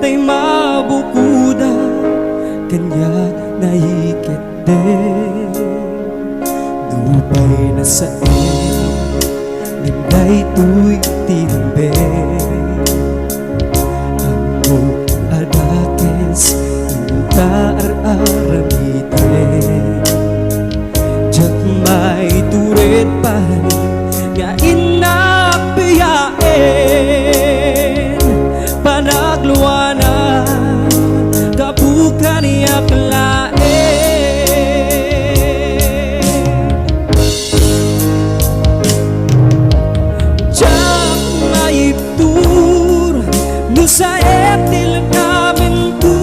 tay mabukuda kanya naikit din dupay na sa nimday tuy timbe ang adakes inta aramite jak may turet pay nga inapiyain panagluwana kabukan iyak lain jak may tur no sa etil namin tu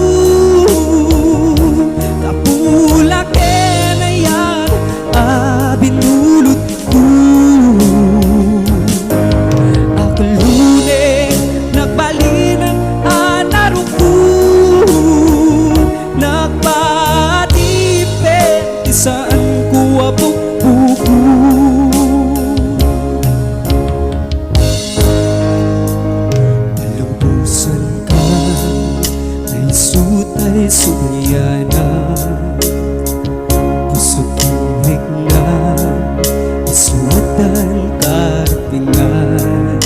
kapulak na yan binulot ko akalune nagbalinang anaro ko nagpatipet isaan ko abuk-buko palubusan ka ay sutay sunyana pusok himig na isutan karpingan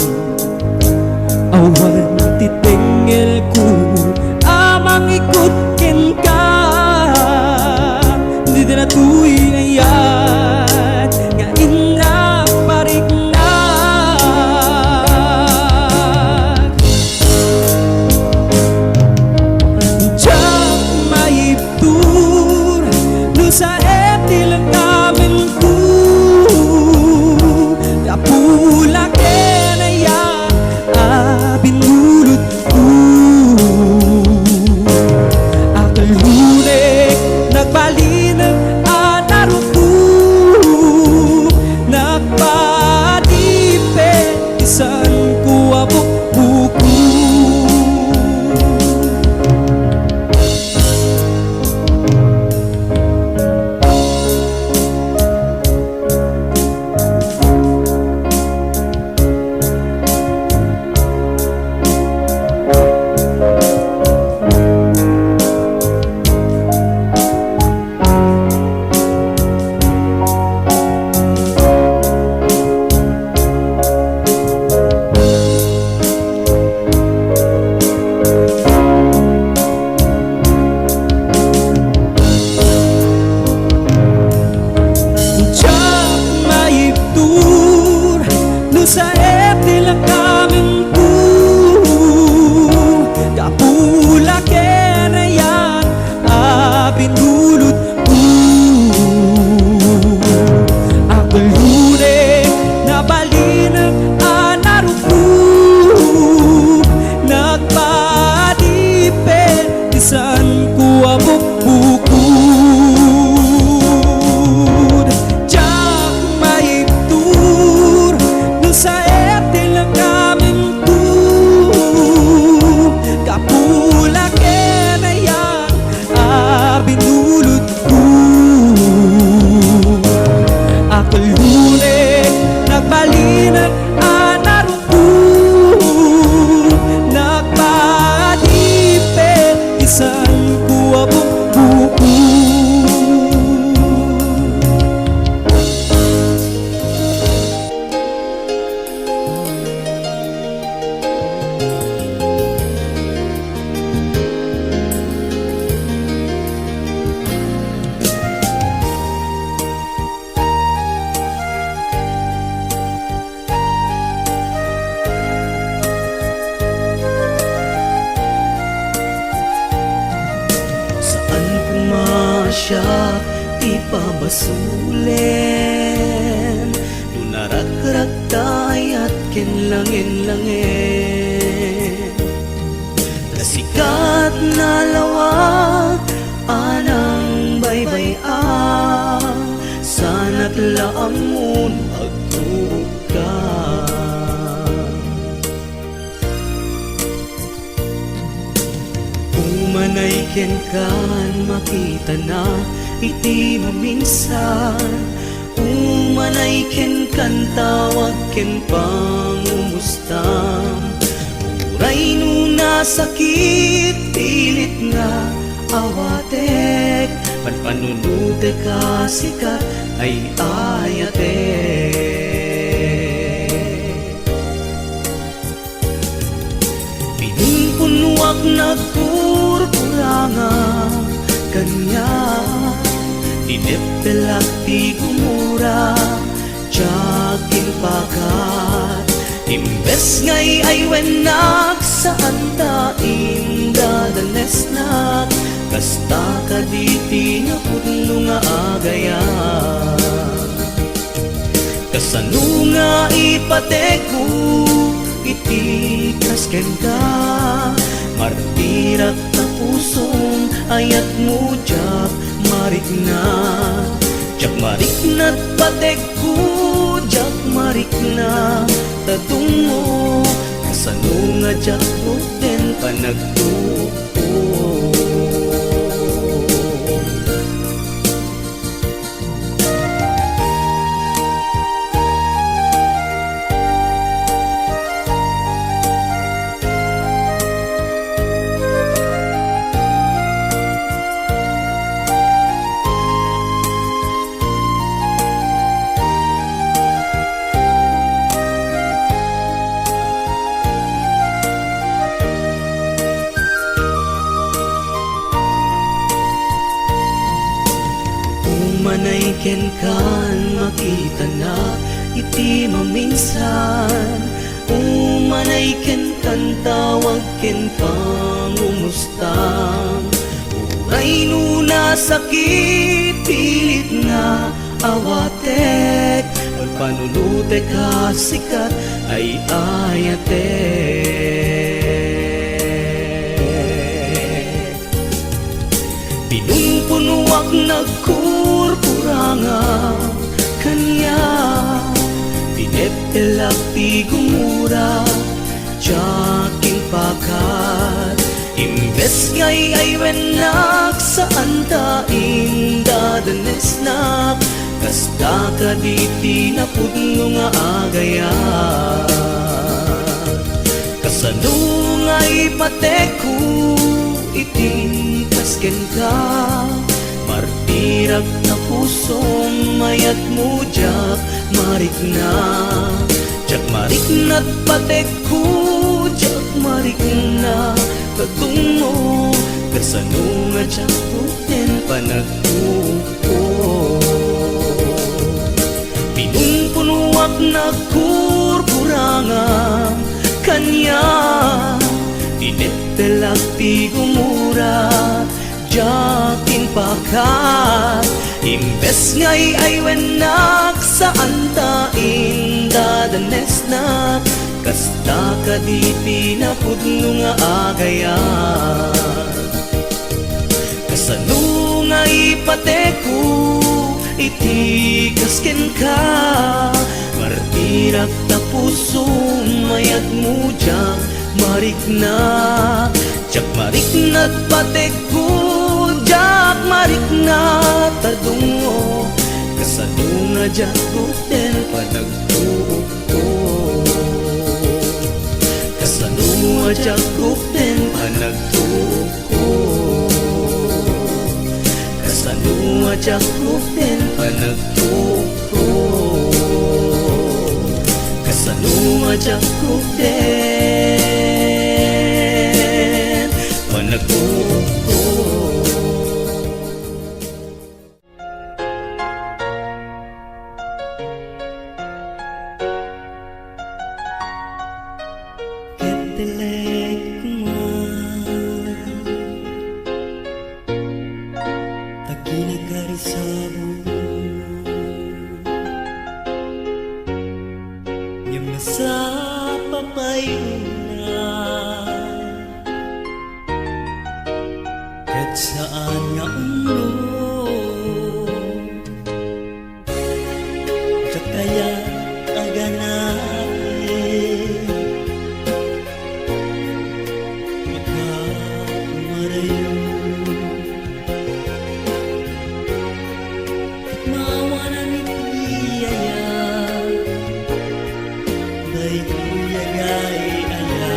awan titingil ko amang ikutkin ka di na tuwi ayan nga inak parignak jak maibtur no sa etil namin ko kapulak na yan binulot ko akalune nagbalinang anaro ko nagpatipet isan ko abuk-buko sa etil namin ko kapulak na yan binulot ko akalune nabalinang anaro ko nagpatipet isan ko abuk-buko sa etil namin ko kapulak na yan binulot ko akalune nagbalinang anaro ko nagpatipet isan ko abuk-buko siya ti pabasulin nunarak-rak tayat kinlangin-langin kasikat na lawak anang baybay-ang sanat laamun agtuka umanay ken kan makita na iti maminsan umanay ken kan tawag ken pangumustam Uray nuna sakit, pilit nga awatek, panpanunutek ka sikat ay ayatek. Pinimpunwak na kurkuranga kanya, dinepelak di gumura, tsakin pakat. Imbes ngay ay wenak sa antain dadanesnak, kasta ka di nga pudno nga agaya. Kasano nga ipateku iti kasken ka, martirat na pusong ayat mo jak marikna. Jak marikna't pateku, jak marikna tatungo, kasano nga jak bukten panagtuo. Manay ken kan makita na iti maminsan, umanay ken kan tawag ken pangumustang. Uray nuna sakit, pilit nga awatek, pagpanunutek ka sikat ay ayatek. Pinumpunuak nagkurkuranga kanya, pinepelak di gumura, tsaking pakat. Imbes ngay ay wenak sa antain dadanesnak, kasta ka di na pudno nga agaya. Kasano nga ipateku iti kasken ka, martirak na pusong mayat mo jak marikna. Jak marikna't pateku, jak marikna tatungo, kasano nga jak bukten panagtuo. Pinumpunuak na kurkuranga kanya, dinepelak ti gumura, jakin pakat. Imbes ngay ay wenak sa antain dadanesnak, kasta ka di na pudno nga agaya. Kasano nga ipateku iti kasken ka, martirak na pusong mayat mo jak marikna. Jak marikna't pateku, jak marikna tadungo, kasano nga jak bukten panagtuo. Kasano nga jak bukten panagtuo, kasano nga jak bukten panagtuo, kasano nga jak bukten panagtuo. Ketelek kuman taginagari sabo, yung nasa papayuna, kahit saan nga ulo, at kaya aganahin magkamarayo. Mawanan itiyaya, day kuyagay aya,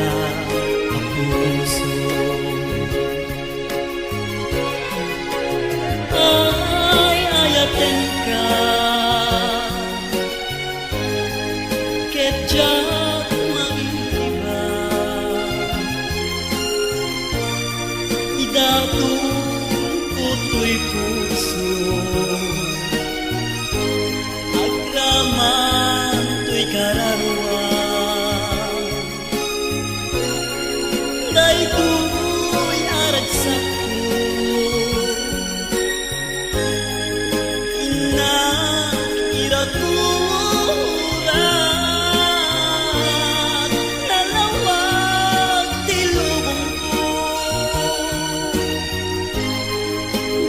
Idatong puto'y puso, agraman to'y kararwa. Daytoy aragsak ko, inakiraturan, nalawag ti lubong ko.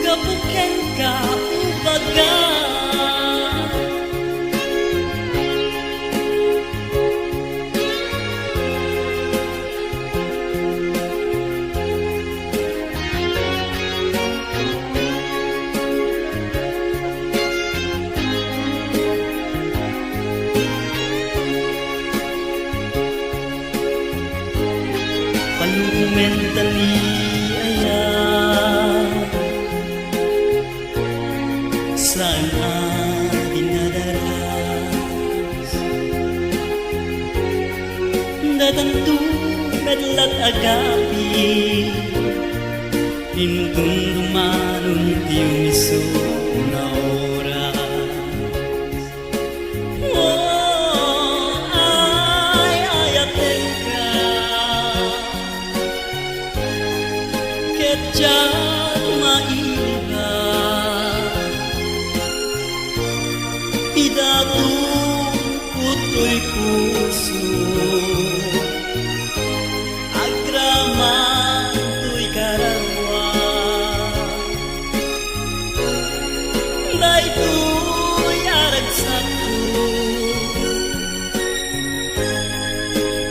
Gapuken ka ubaga, palumentali ayan, saan ating nadaras, datanto medlat agapi, intong dumanon ti umiso na oras. Oh, ay ayaten ka, ketjat maiba, idatong puto'y puso, agraman to'y kararwa. Daytoy aragsak ko,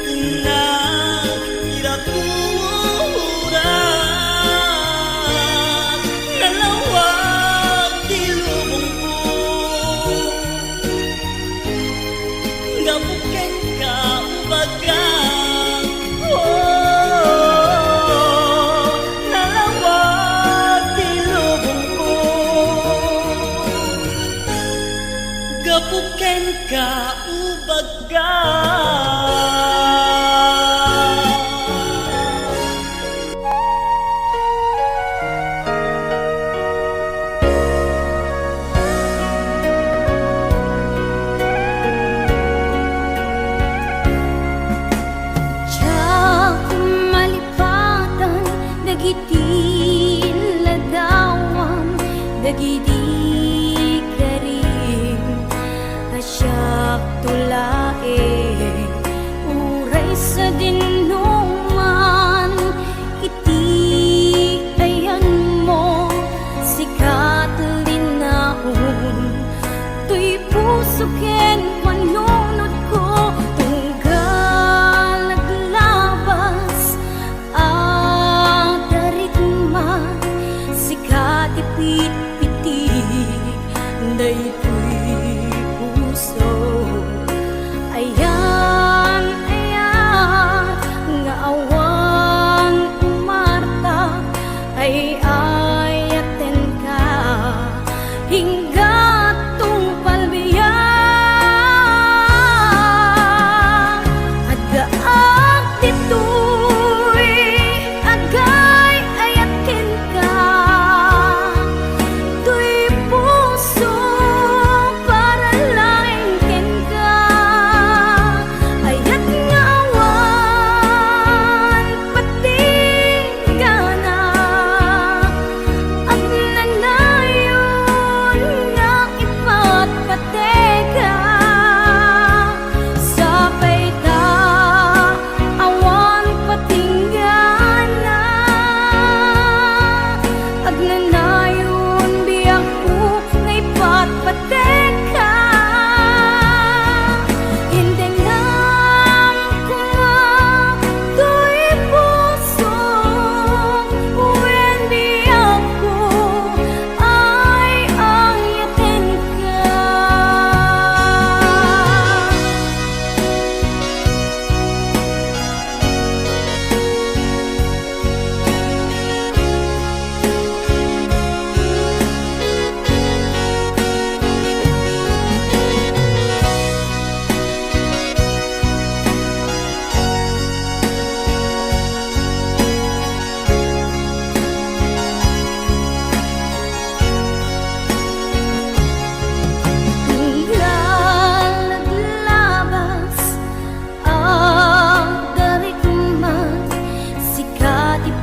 inakiraturan, nalawag ti lubong ko. Gapuken ka ubaga, oh, nalawag ti lubong ko. Gapuken ka ubaga. Tiyak malipatan, dagiti ladawan, dagiti karim, asyak tulae, uray sa dinuman, iti ayan mo, sikat linaon, tuy puso ken manunod ko, tunggal naglabas, daritma, sikat ipit-piti,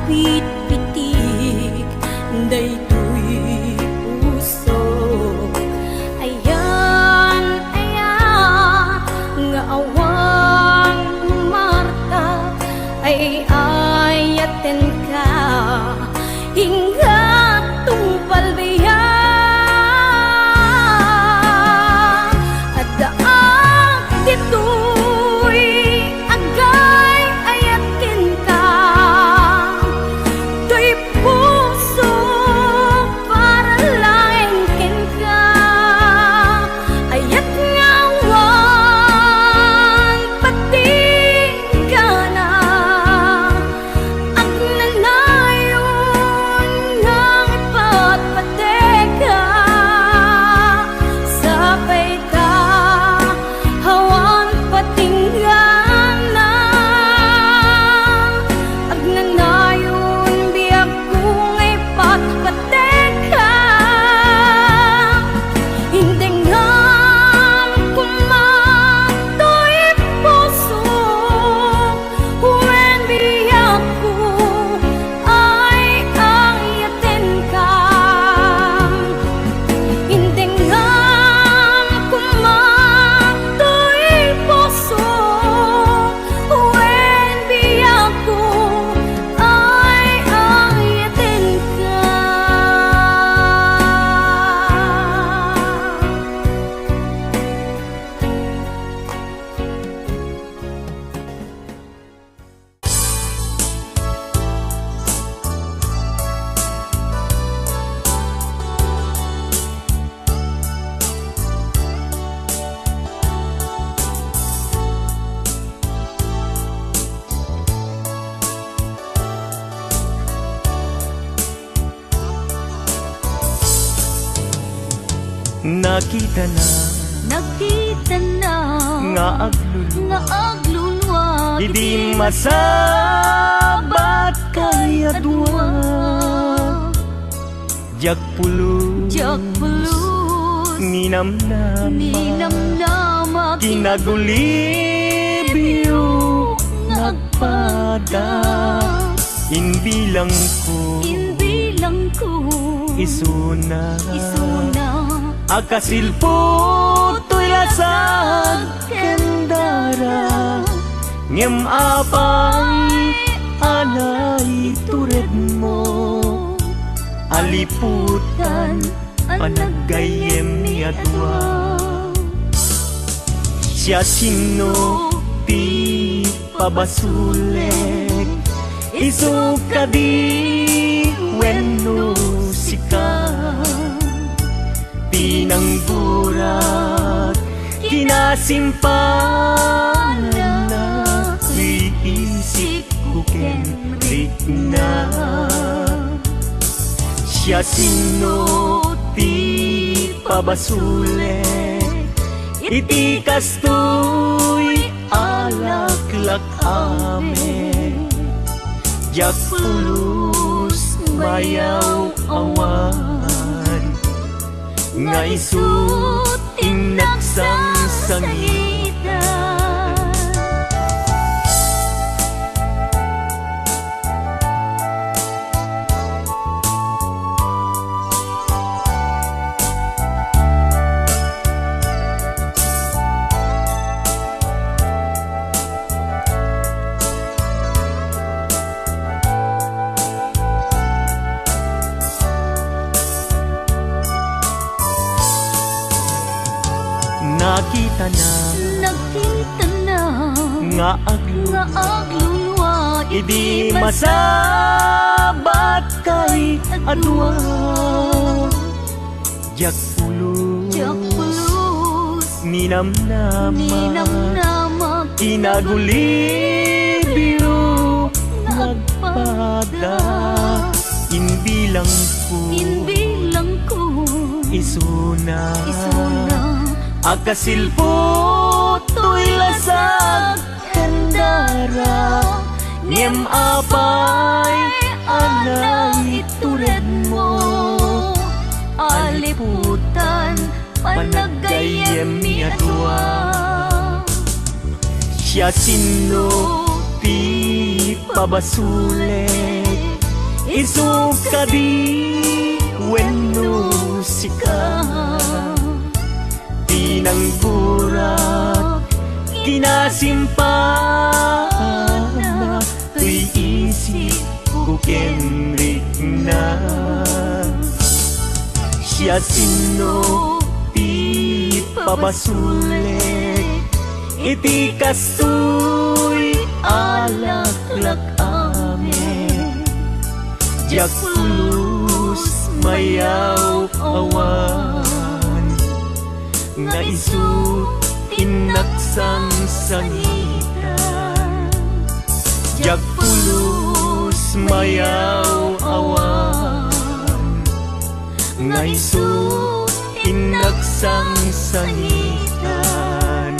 pitpitik daytoy puso. Ayan, ayan, nga awang Marta ay ayaten ka hingga tungpal biya. At daag dito'y agay ayatin ka, to'y puso para laengkin ka. Ayat ngawan pati ka na ang nanayon ng ipatpateka. Sapay ta hawan patinggana ag nanayon biyak kung ipatpateka. Hindi nga kumatoy puso when biyak ko ay ayatin ka. Hindi nga kumatoy puso when biyak ko ay ayatin ka. Nakita na Nakita na nga aglulu, nga aglulwa hindi masabat kay adwa. Jak pulus ninamnama kinagulibyo nagpada. Inbilang ko isuna akasilpo to'y lasag kendara ngem apay alay tured mo aliputan panagayem ni adwa. Siya sino ti pabasulek isu kadi wenno sika pinanggurat kinasimpanan na iisip ko kenrik na. Siya sino ti pabasulek iti kastoy alaklak amen. Jak pulus bayaw awan nga isut inagsamsangitan. Nakita na nga aglulwa idi masabat kay adwa. Jak pulus ninamnama kinagulibyo nagpada. Inbilang ko isuna akasilpo to'y lasag kendara ngem apay anay tured mo aliputan panagayem ni adwa. Siya sino ti pabasulek isuka di wenno sika tinanggurak kinasimpana tuy isip ko kenrik na siya sino ti pabasulit iti kastoy alaklak amin jak pulus mayaw awan nga isu tinaksang sangitan jak pulus mayaw awan nga isu tinaksang sangitan.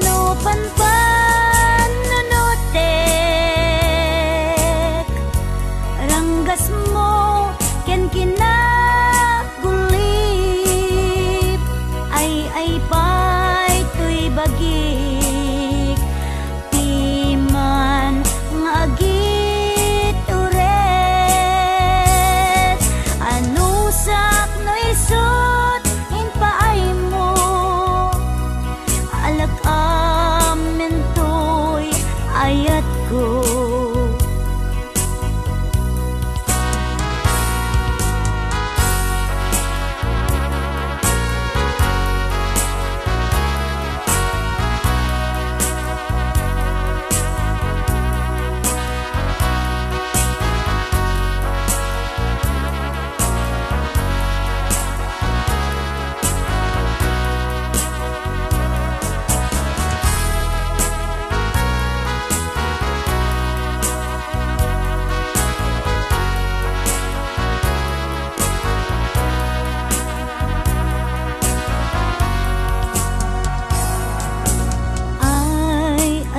No panpan nunutek ranggas mo ken kinagulip ay pay tuy bagik timan nga agit uret anusak no isut in paay mo alak amin to'y ayat ko.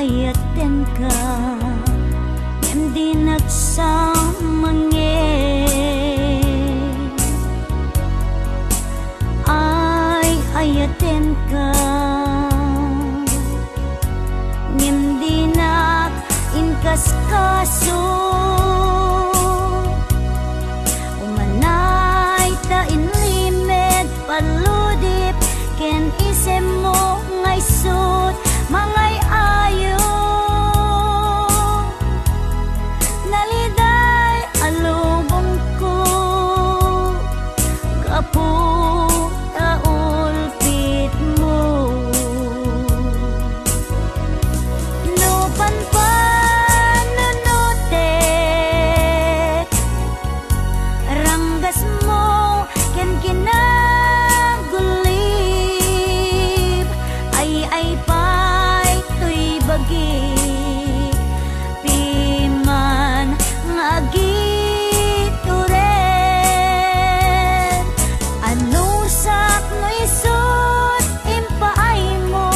Ayaten ka hindi nagsamangi ayaten ka hindi nak inkas kaso umanay ta inlimit paludip ken isem mo ngay sut mangay ayo naliday alubong ko kapu taulpit mo no panpan nunutek ranggas mo ken kinagulip ay pay tuy bagik piman nga agit uret anusak no isut impaay mo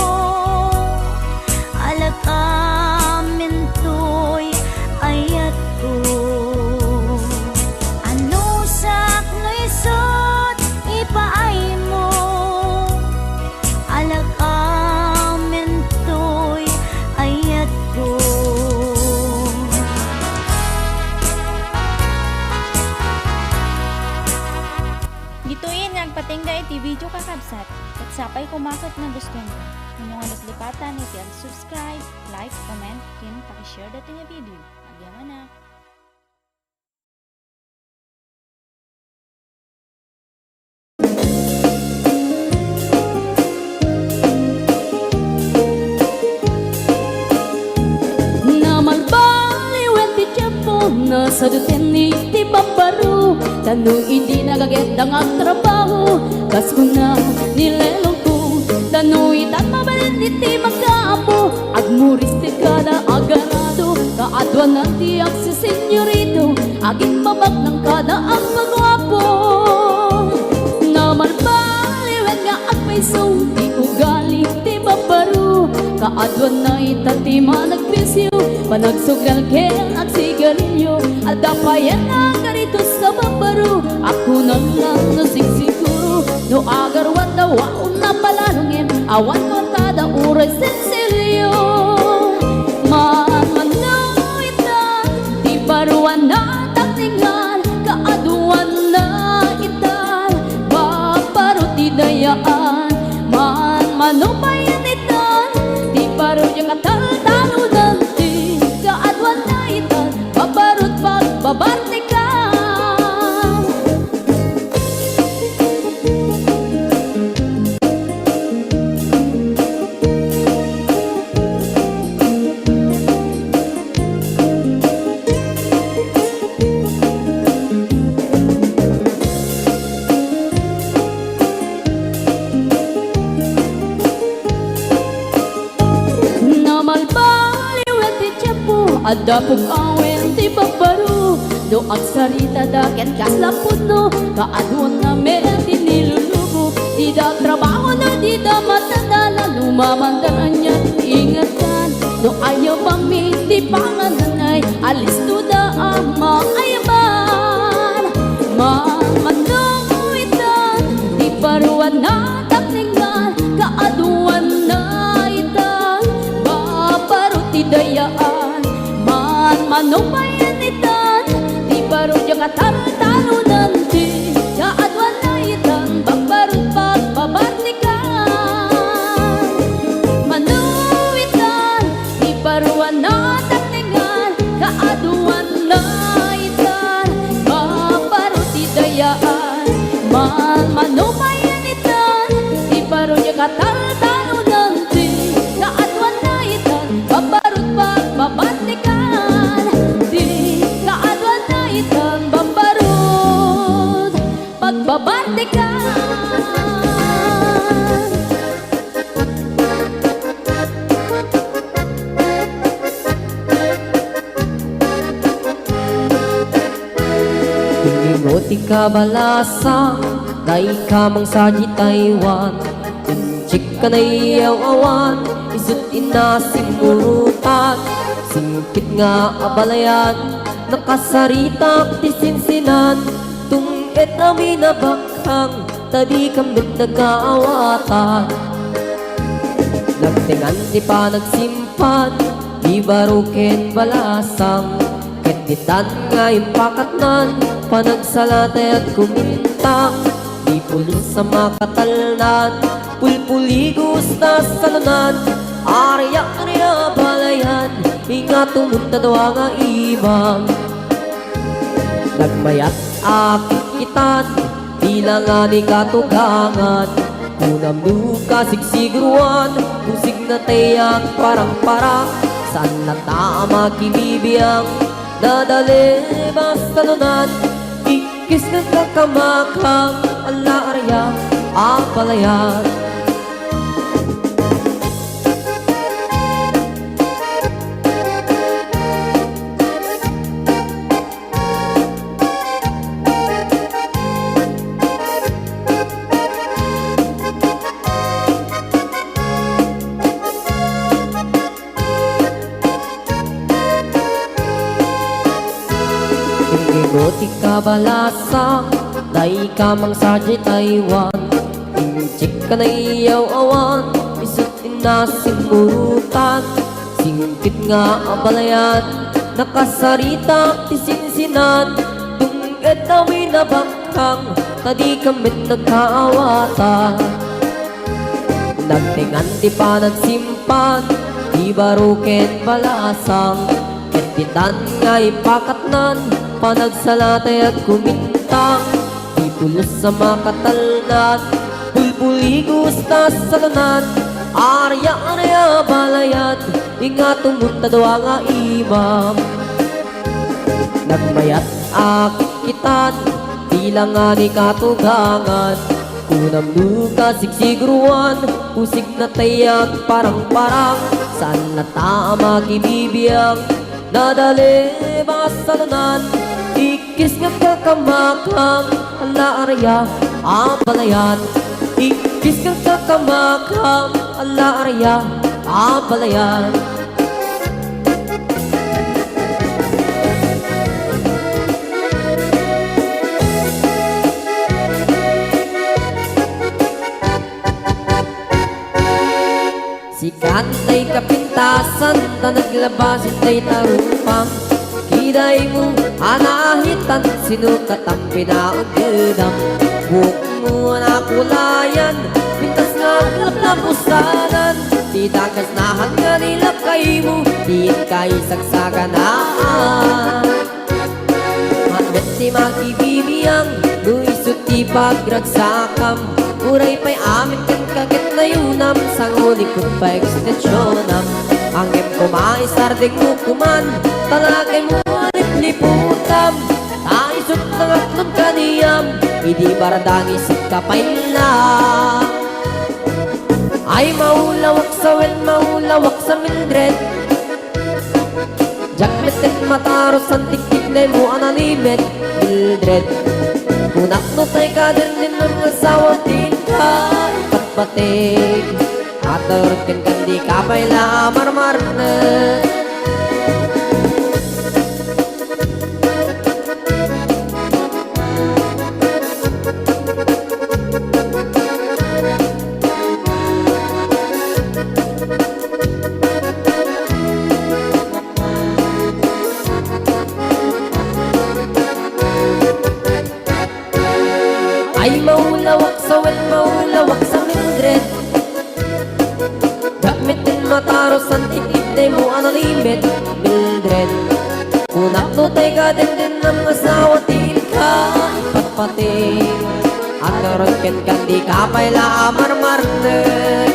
alak amin to'y ayat ko anusak no isut ipaay mo alak amin to'y ayat ko. Gituin nagpatingga iti video kakabsat at sapay kumakot na gusto nyo. Inyong naslipatan iti subscribe, like, comment, kin pakishare dati nga video. Agyaman na. Sa duteni ti babaru tanu hindi nagaget ang trabaho kas ko na nilelong ko tanu itan mabalin iti magkaapo agmuris ti kada agarado kaadwan na tiyak si senyorito, aging mabag ng kada ang magwapo. Naman baliwen nga at may di ugali ti babaro, kaadwan na itati managpisyo, panagsugal kel at sigarilyo, at dapayan na karito sa babaro. Ako na lang nasigsiguro, no agarwan na waon na palalungin, awan ko kada uray sensilyo. Manmanoitan, di baruan na takningan, kaaduan na itan, babaro ti dayaan. Manmanubayan itan, di baro yung katal-talunan, di kaaduan na itan, babarot pagbabarte ka. Adapog awen ti babaro, do agsarita daken kaslapod no, kaadwan na meron ti nilulubo. Di da trabaho na di da matadala, lumamandaran niya ingatan. Do ayaw pang miti pangananay, alis to da ama ayaman. Mamanuitan, di baruan na takningan, kaadwan na itan, babaro ti dayaan. Manubayan itan, di baro yung katal-talunan, di kaadwan na itan, bagbarot pagbabartikan. Manuitan, di baruan na takningan, kaadwan na itan, bagbarot idayaan. Manubayan itan, di baro yung katal-talunan, di kaadwan na itan, bagbarot pagbabartikan. Pagbabartikan. Ingoti ka balasa, dai ka mang saji Taiwan, inchik ka na iyaw awan, isut inasimurutan, singkit nga abalayan, nakasaritak ti sinsinan, et amin na bakhang, tadi kamit nagkaawatan. Nagtingan di pa nagsimpan, di barukin balasang, ketitan nga impakatnan, panagsalatay at kumintang, di pulos sa makatalnan, pulpuligos na salunan, ariyak niya balayan, ingat tumunta daw nga ibang. Nagmayat akikitan, bilang ani katugangan, kunam luka sigsigruan, pusig na tayak parang-parang, saan na tama kinibiyang, dadali basta nunan, ikis na kakamakang, ala arya, apalayan. Ingoti ka balasa, dai ka mang saji Taiwan, inchik ka na iyaw awan, isut inasimurutan, singkit nga abalayan, nakasarita ti sinsinan, tunged amin na bakhang, tadi kamit nagkaawatan. Nagtingan di pa nagsimpan, di baruken balasang, ketitan nga ipakatnan, panagsalatay at kumintang, di pulos sa makatalnan, pulpuligos na salunan, arya-arya balayan, ingat tumunta daw nga imam. Nagmayat akikitan, bilang nga ni katugangan, kunam luka sigsigruan, pusig na tayak parang-parang, saan na tama kinibiyang, Nadali ba salunan Ikis nga kakamakam Ala arya Apalayan Ikis nga kakamakam Ala arya Apalayan Si kantay kapintasan na naglabasin tay tarupang Kiday mo anahitan sinukat ang pinaagdam Buhok mo na kulayan pintas nga lapusanan Di dagas na hanggang nilakay mo Di kay sagsaganaan Hangat si makibibiyang luisot ti pagragsakam Uray pa'y amin kan kagit na yunam Sang ulikod pa ekstensyonan Ang kumay sarding mo kuman Talagay mo alit liputam Taisot ng atlong kaniyam Hindi baradang isip ka pa'y lang Ay maulawak sa wen, maulawak sa Mildred Jakmetet mataros ang tiktik na mo analimet Mildred Kunak no tay ka din ng asawa din ka Patpatig At narutin kan di ka pa'y lamar-mar na Ay maulawak sa wen, maulawak sa Mildred Gamit din mataros ang titig mo analimit Mildred Kunak no tay ka din ng asawa din ka Patpating At naroon kan di ka pa'y lamar-marner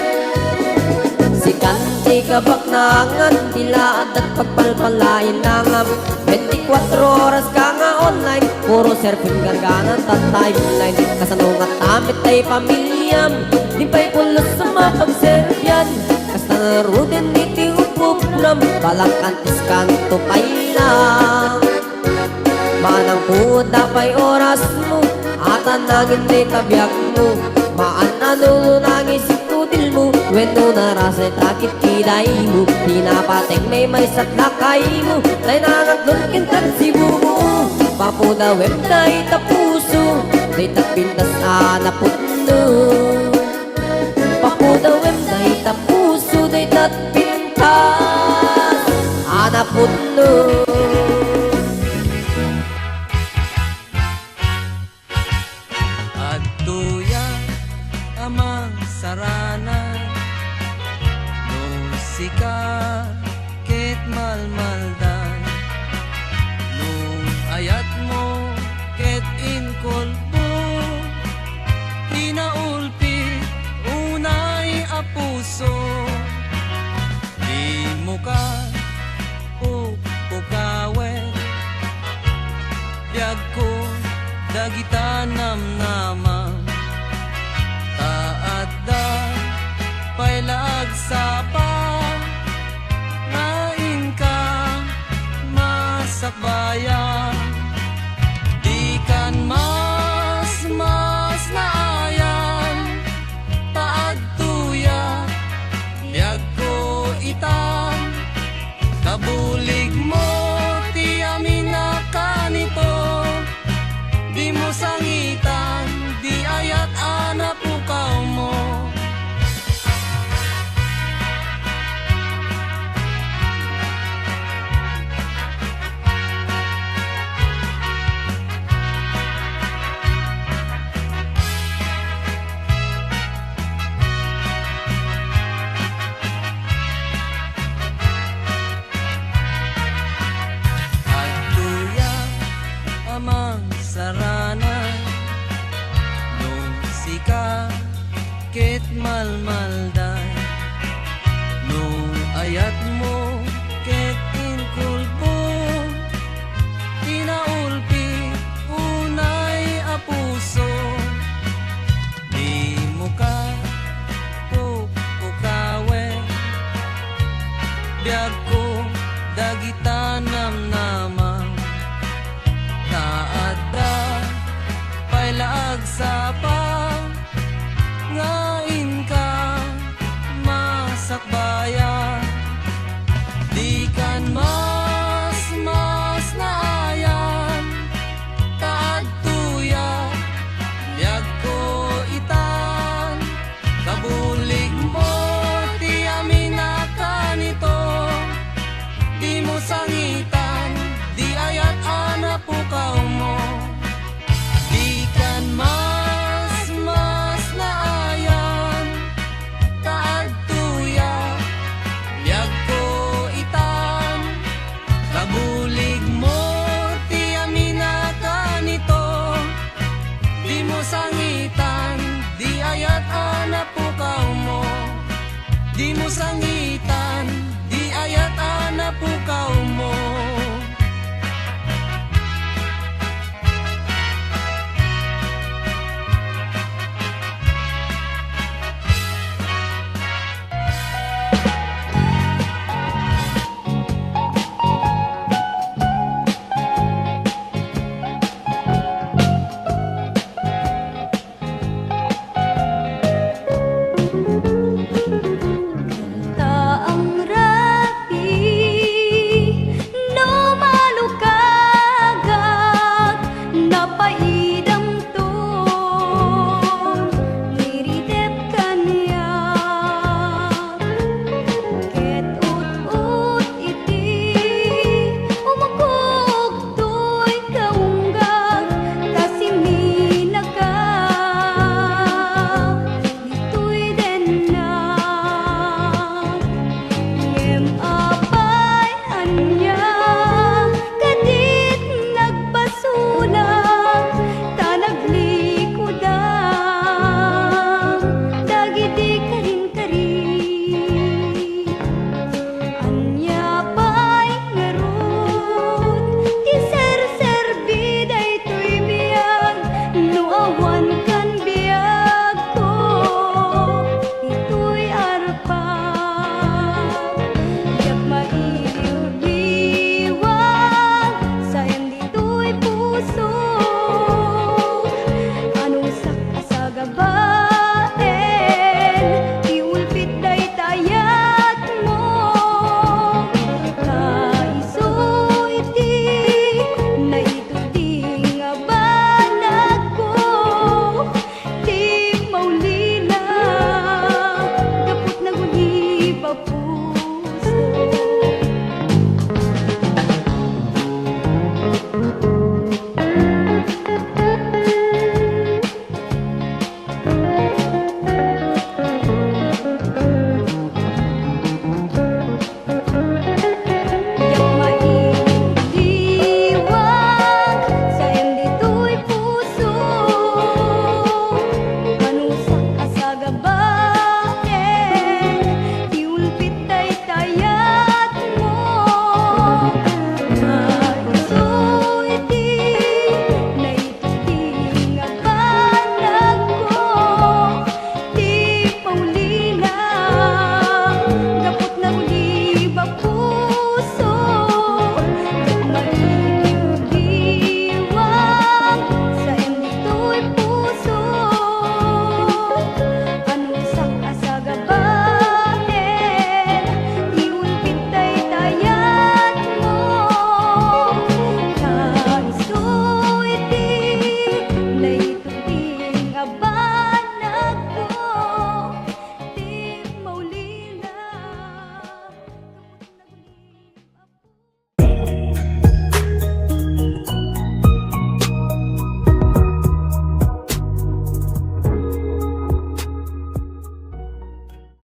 Si kanti kabak nangan Tilaad at pagpalpalain nangam 24 oras ka nga online Puro surfing garganan at timeline Kasanungat tamit ay pamilyam Di pa'y pulos sa mapagseryan Kasta narudin iti upupram Balang kantis kanto pa'y lang Manang puda pa'y oras mo At anangin di tabyak mo Maanano nangis itudil mo Wendo narasay takit kiday mo Di napateng may satlakay mo Tay nangatlon kintan si bumo Papuda wem day tapuso Day tapintas anapuno Papuda wem day tapuso Day tapintas anapuno Agtuyan amang sarana No sika ket malmaldan No ayat mo ket inkolpo Tinaulpi unay apuso Di mo ka upukawen Biyag ko dagita namnamang Taadda pailag sapa Ngain ka masakbayan